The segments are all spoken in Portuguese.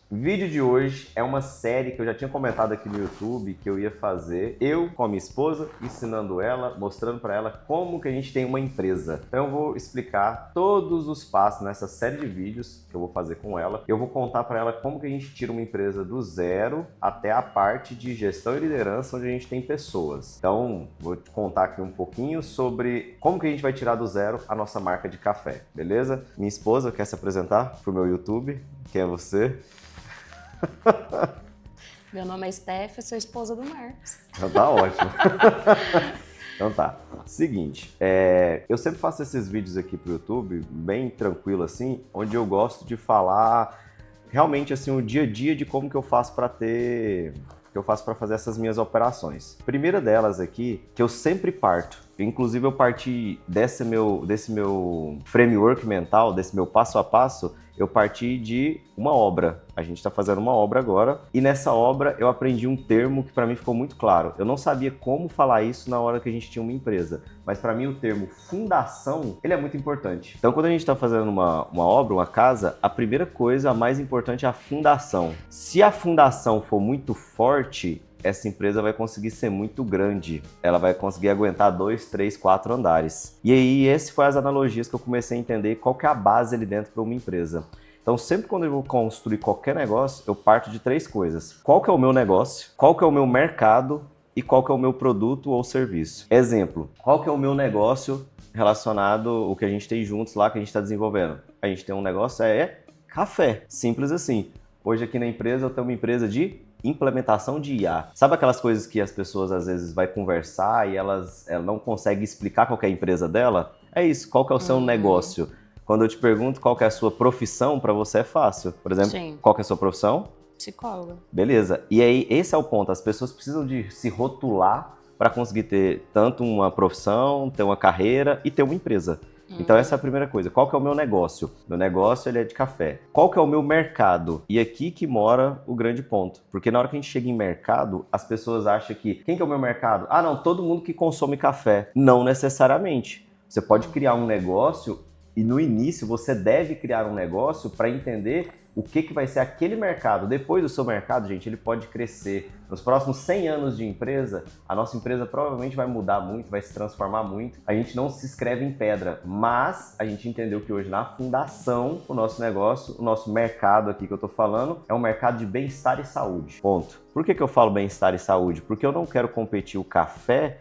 Vídeo de hoje é uma série que eu já tinha comentado aqui no YouTube que eu ia fazer, eu com a minha esposa, ensinando ela, mostrando para ela como que a gente tem uma empresa. Então eu vou explicar todos os passos nessa série de vídeos que eu vou fazer com ela. Eu vou contar para ela como que a gente tira uma empresa do zero até a parte de gestão e liderança, onde a gente tem pessoas. Então vou te contar aqui um pouquinho sobre como que a gente vai tirar do zero a nossa marca de café, beleza? Minha esposa quer se apresentar pro meu YouTube. Quem é você? Meu nome é Steph, eu sou esposa do Marcos. Então tá ótimo. Então tá. Seguinte, eu sempre faço esses vídeos aqui pro YouTube, bem tranquilo assim, onde eu gosto de falar realmente assim o dia a dia de como que eu faço para fazer essas minhas operações. Primeira delas aqui, que eu sempre parto. Inclusive eu parti desse meu framework mental, desse meu passo a passo, eu parti de uma obra. A gente está fazendo uma obra agora e nessa obra eu aprendi um termo que para mim ficou muito claro. Eu não sabia como falar isso na hora que a gente tinha uma empresa, mas para mim o termo fundação, ele é muito importante. Então quando a gente está fazendo uma obra, uma casa, a primeira coisa, a mais importante é a fundação. Se a fundação for muito forte, essa empresa vai conseguir ser muito grande. Ela vai conseguir aguentar 2, 3, 4 andares. E aí, essas foram as analogias que eu comecei a entender qual que é a base ali dentro para uma empresa. Então, sempre quando eu vou construir qualquer negócio, eu parto de 3 coisas. Qual que é o meu negócio? Qual que é o meu mercado? E qual que é o meu produto ou serviço? Exemplo, qual que é o meu negócio relacionado ao que a gente tem juntos lá, que a gente está desenvolvendo? A gente tem um negócio, café. Simples assim. Hoje aqui na empresa eu tenho uma empresa de implementação de IA. Sabe aquelas coisas que as pessoas às vezes vai conversar e ela não consegue explicar qual que é a empresa dela? É isso, qual que é o seu negócio? Quando eu te pergunto qual que é a sua profissão, para você é fácil. Por exemplo, Sim. Qual que é a sua profissão? Psicóloga. Beleza. E aí, esse é o ponto. As pessoas precisam de se rotular para conseguir ter tanto uma profissão, ter uma carreira e ter uma empresa. Então essa é a primeira coisa. Qual que é o meu negócio? Meu negócio ele é de café. Qual que é o meu mercado? E aqui que mora o grande ponto. Porque na hora que a gente chega em mercado, as pessoas acham que quem que é o meu mercado? Ah, não, todo mundo que consome café. Não necessariamente. Você pode criar um negócio e no início você deve criar um negócio para entender o que vai ser aquele mercado. Depois do seu mercado, gente, ele pode crescer. Nos próximos 100 anos de empresa, a nossa empresa provavelmente vai mudar muito, vai se transformar muito. A gente não se escreve em pedra, mas a gente entendeu que hoje na fundação, o nosso negócio, o nosso mercado aqui que eu tô falando, é um mercado de bem-estar e saúde. Ponto. Por que eu falo bem-estar e saúde? Porque eu não quero competir o café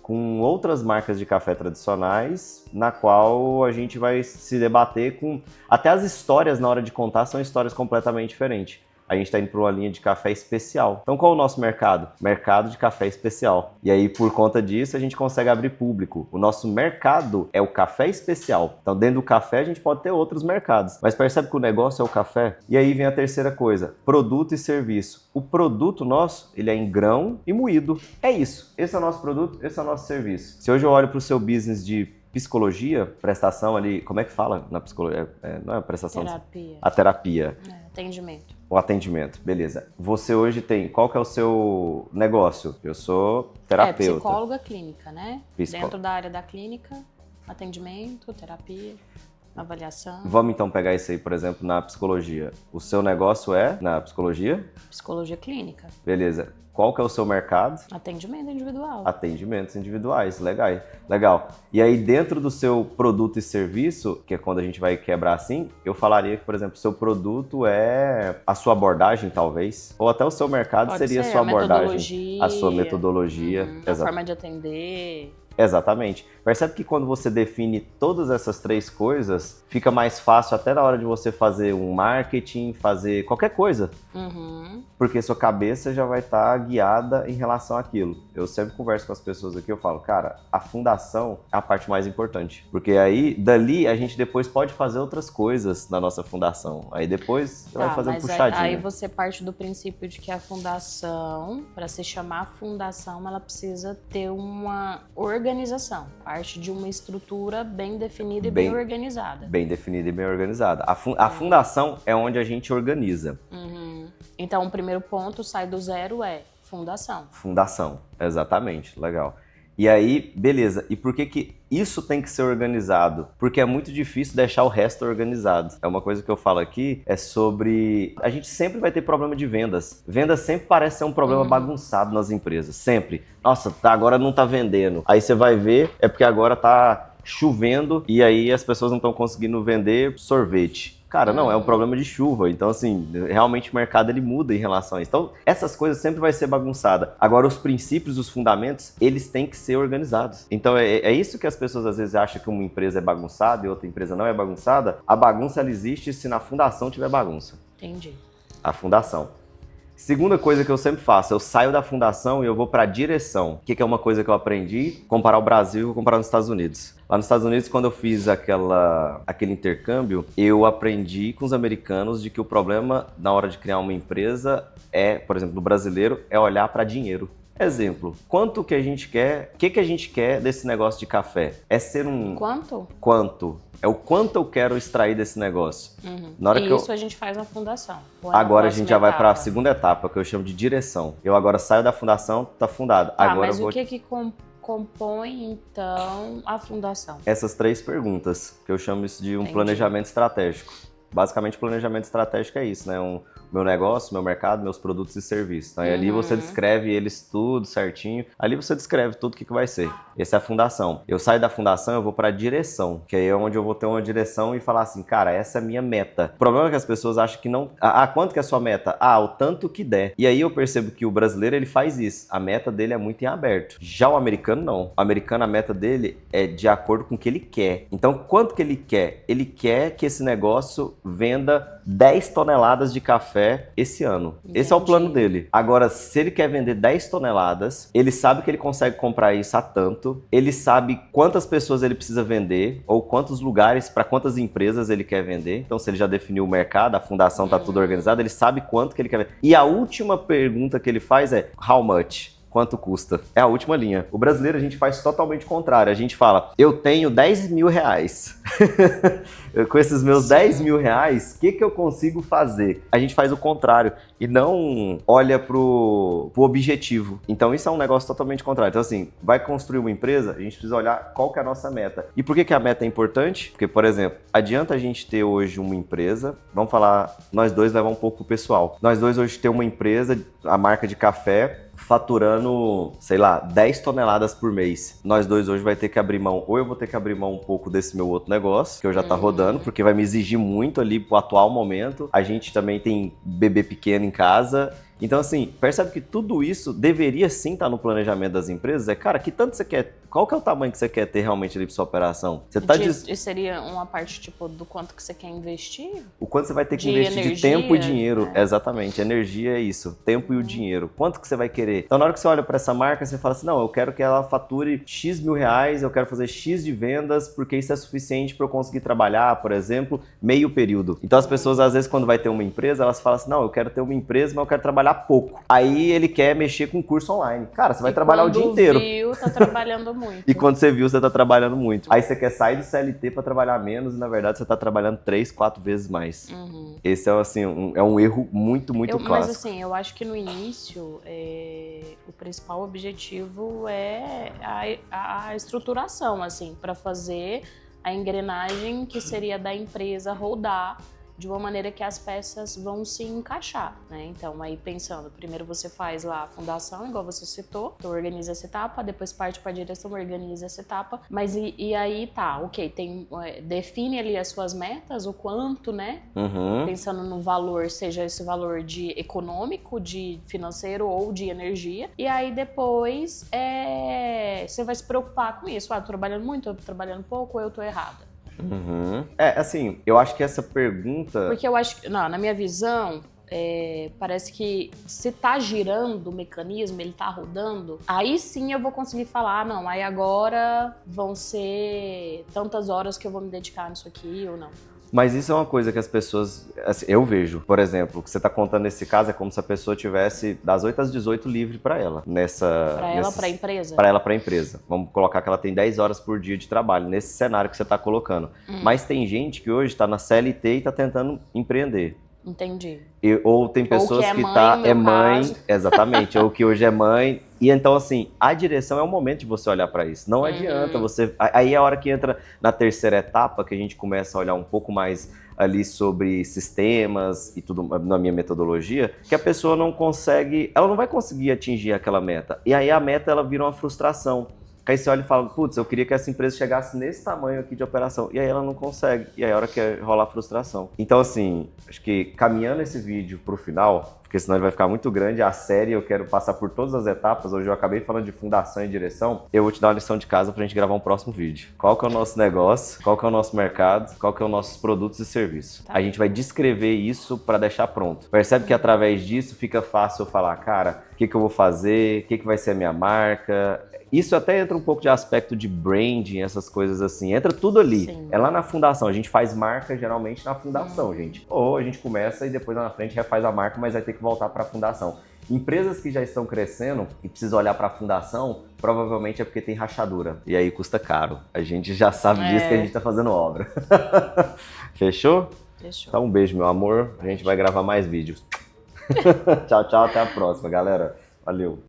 com outras marcas de café tradicionais, na qual a gente vai se debater com... Até as histórias na hora de contar são histórias completamente diferentes. A gente está indo para uma linha de café especial. Então qual é o nosso mercado? Mercado de café especial. E aí por conta disso a gente consegue abrir público. O nosso mercado é o café especial. Então dentro do café a gente pode ter outros mercados. Mas percebe que o negócio é o café? E aí vem a terceira coisa, produto e serviço. O produto nosso, ele é em grão e moído. É isso. Esse é o nosso produto, esse é o nosso serviço. Se hoje eu olho para o seu business de psicologia, prestação ali, como é que fala na psicologia? Não é prestação? Terapia. A terapia. Atendimento. O atendimento, beleza. Você hoje tem, qual que é o seu negócio? Eu sou terapeuta. Psicóloga clínica, né? Psicóloga. Dentro da área da clínica, atendimento, terapia, avaliação. Vamos então pegar isso aí, por exemplo, na psicologia. O seu negócio é na psicologia? Psicologia clínica. Beleza. Qual que é o seu mercado? Atendimento individual. Atendimentos individuais, legal. E aí dentro do seu produto e serviço, que é quando a gente vai quebrar assim, eu falaria que, por exemplo, o seu produto é a sua abordagem, talvez, ou até o seu mercado Pode seria ser, a sua abordagem, metodologia, a sua metodologia, a forma de atender. Exatamente. Percebe que quando você define todas essas 3 coisas, fica mais fácil até na hora de você fazer um marketing, fazer qualquer coisa. Porque sua cabeça já vai estar guiada em relação àquilo. Eu sempre converso com as pessoas aqui, eu falo, cara, a fundação é a parte mais importante. Porque aí, dali, a gente depois pode fazer outras coisas na nossa fundação. Aí depois você vai fazer um puxadinho. Aí você parte do princípio de que a fundação, para se chamar fundação, ela precisa ter uma organização. Parte de uma estrutura bem definida e bem organizada. Bem definida e bem organizada. A fundação é onde a gente organiza. Então, o primeiro ponto, sai do zero, é fundação. Fundação, exatamente, legal. E aí, beleza. E por que que isso tem que ser organizado? Porque é muito difícil deixar o resto organizado. É uma coisa que eu falo aqui, é sobre... A gente sempre vai ter problema de vendas. Vendas sempre parece ser um problema bagunçado nas empresas. Sempre. Nossa, agora não tá vendendo. Aí você vai ver, é porque agora tá chovendo e aí as pessoas não estão conseguindo vender sorvete. Cara, não, é um problema de chuva. Então, assim, realmente o mercado ele muda em relação a isso. Então, essas coisas sempre vai ser bagunçada. Agora, os princípios, os fundamentos, eles têm que ser organizados. Então, é isso que as pessoas às vezes acham que uma empresa é bagunçada e outra empresa não é bagunçada. A bagunça, ela existe se na fundação tiver bagunça. Entendi. A fundação. Segunda coisa que eu sempre faço, eu saio da fundação e eu vou para a direção. O que é uma coisa que eu aprendi? Comparar o Brasil e comparar nos Estados Unidos. Lá nos Estados Unidos, quando eu fiz aquele intercâmbio, eu aprendi com os americanos de que o problema na hora de criar uma empresa é, por exemplo, do brasileiro, é olhar para dinheiro. Exemplo, quanto que a gente quer, o que a gente quer desse negócio de café? É ser um... Quanto? Quanto. É o quanto eu quero extrair desse negócio. Na hora isso a gente faz na fundação. Agora a gente já vai para a segunda etapa, que eu chamo de direção. Eu agora saio da fundação, tá fundado. Tá, agora mas o que compõe, então, a fundação? Essas 3 perguntas, que eu chamo isso de um planejamento estratégico. Basicamente, planejamento estratégico é isso, né? Meu negócio, meu mercado, meus produtos e serviços. Aí ali você descreve eles tudo certinho. Ali você descreve tudo o que vai ser. Essa é a fundação. Eu saio da fundação, eu vou para a direção, que aí é onde eu vou ter uma direção e falar assim, cara, essa é a minha meta. O problema é que as pessoas acham que não... quanto que é a sua meta? O tanto que der. E aí eu percebo que o brasileiro, ele faz isso. A meta dele é muito em aberto. Já o americano, não. O americano, a meta dele é de acordo com o que ele quer. Então, quanto que ele quer? Ele quer que esse negócio venda 10 toneladas de café esse ano. Entendi. Esse é o plano dele. Agora, se ele quer vender 10 toneladas, ele sabe que ele consegue comprar isso a tanto, ele sabe quantas pessoas ele precisa vender, ou quantos lugares, para quantas empresas ele quer vender. Então, se ele já definiu o mercado, a fundação está tudo organizada, ele sabe quanto que ele quer vender. E a última pergunta que ele faz é, how much? Quanto custa? É a última linha. O brasileiro, a gente faz totalmente o contrário. A gente fala, eu tenho 10 mil reais. Com esses meus 10 mil reais, o que eu consigo fazer? A gente faz o contrário e não olha pro objetivo. Então, isso é um negócio totalmente contrário. Então, assim, vai construir uma empresa, a gente precisa olhar qual que é a nossa meta. E por que a meta é importante? Porque, por exemplo, adianta a gente ter hoje uma empresa, vamos falar, nós dois levar um pouco pro pessoal. Nós dois hoje ter uma empresa, a marca de café, faturando, sei lá, 10 toneladas por mês. Nós dois hoje vai ter que abrir mão, ou eu vou ter que abrir mão um pouco desse meu outro negócio, que eu já tá rodando, porque vai me exigir muito ali pro atual momento. A gente também tem bebê pequeno em casa. Então, assim, percebe que tudo isso deveria sim estar no planejamento das empresas. É, cara, que tanto você quer... Qual que é o tamanho que você quer ter realmente ali para sua operação? Você tá E seria uma parte, tipo, do quanto que você quer investir? O quanto você vai ter que investir de tempo e dinheiro. Exatamente, energia é isso, tempo e o dinheiro. Quanto que você vai querer? Então, na hora que você olha para essa marca, você fala assim, não, eu quero que ela fature X mil reais, eu quero fazer X de vendas, porque isso é suficiente para eu conseguir trabalhar, por exemplo, meio período. Então, as pessoas, às vezes, quando vai ter uma empresa, elas falam assim, não, eu quero ter uma empresa, mas eu quero trabalhar pouco. Aí ele quer mexer com curso online. Cara, você vai trabalhar o dia inteiro. Viu, tá trabalhando muito. E quando você viu, você tá trabalhando muito. Aí você quer sair do CLT para trabalhar menos e, na verdade, você tá trabalhando 3, 4 vezes mais. Esse é, assim, um erro muito clássico. Mas, assim, eu acho que no início, o principal objetivo é a estruturação, assim, para fazer a engrenagem que seria da empresa rodar de uma maneira que as peças vão se encaixar, né? Então, aí pensando, primeiro você faz lá a fundação, igual você citou, então organiza essa etapa, depois parte para a direção, organiza essa etapa, mas e aí tá, ok, define ali as suas metas, o quanto, né? Pensando no valor, seja esse valor de econômico, de financeiro ou de energia, e aí depois você vai se preocupar com isso, tô trabalhando muito, tô trabalhando pouco, ou eu tô errada. Assim, eu acho que essa pergunta... Porque eu acho que, na minha visão, parece que se tá girando o mecanismo, ele tá rodando, aí sim eu vou conseguir falar, não, aí agora vão ser tantas horas que eu vou me dedicar nisso aqui ou não. Mas isso é uma coisa que as pessoas... Assim, eu vejo, por exemplo, o que você está contando nesse caso é como se a pessoa tivesse das 8 às 18 livre para ela. Para a empresa? Para ela, para a empresa. Vamos colocar que ela tem 10 horas por dia de trabalho, nesse cenário que você está colocando. Mas tem gente que hoje está na CLT e está tentando empreender. Entendi. Ou tem pessoas que é que mãe, tá, no é meu mãe, caso. exatamente, ou que hoje é mãe. E então, assim, a direção é o momento de você olhar para isso. Não adianta você. Aí é a hora que entra na terceira etapa, que a gente começa a olhar um pouco mais ali sobre sistemas e tudo na minha metodologia, que a pessoa não consegue, ela não vai conseguir atingir aquela meta. E aí a meta ela vira uma frustração. Aí você olha e fala, putz, eu queria que essa empresa chegasse nesse tamanho aqui de operação. E aí ela não consegue. E aí é a hora que rola a frustração. Então, assim, acho que caminhando esse vídeo pro final, porque senão ele vai ficar muito grande, a série eu quero passar por todas as etapas. Hoje eu acabei falando de fundação e direção. Eu vou te dar uma lição de casa pra gente gravar um próximo vídeo. Qual que é o nosso negócio? Qual que é o nosso mercado? Qual que é os nossos produtos e serviços? Tá. A gente vai descrever isso para deixar pronto. Percebe que através disso fica fácil eu falar, cara, o que eu vou fazer? O que vai ser a minha marca? Isso até entra um pouco de aspecto de branding, essas coisas assim. Entra tudo ali. Sim. É lá na fundação. A gente faz marca geralmente na fundação, gente. Ou a gente começa e depois lá na frente refaz a marca, mas vai ter que voltar para a fundação. Empresas que já estão crescendo e precisam olhar para a fundação, provavelmente é porque tem rachadura. E aí custa caro. A gente já sabe disso que a gente está fazendo obra. Fechou? Fechou. Então um beijo, meu amor. A gente vai gravar mais vídeos. Tchau, tchau. Até a próxima, galera. Valeu.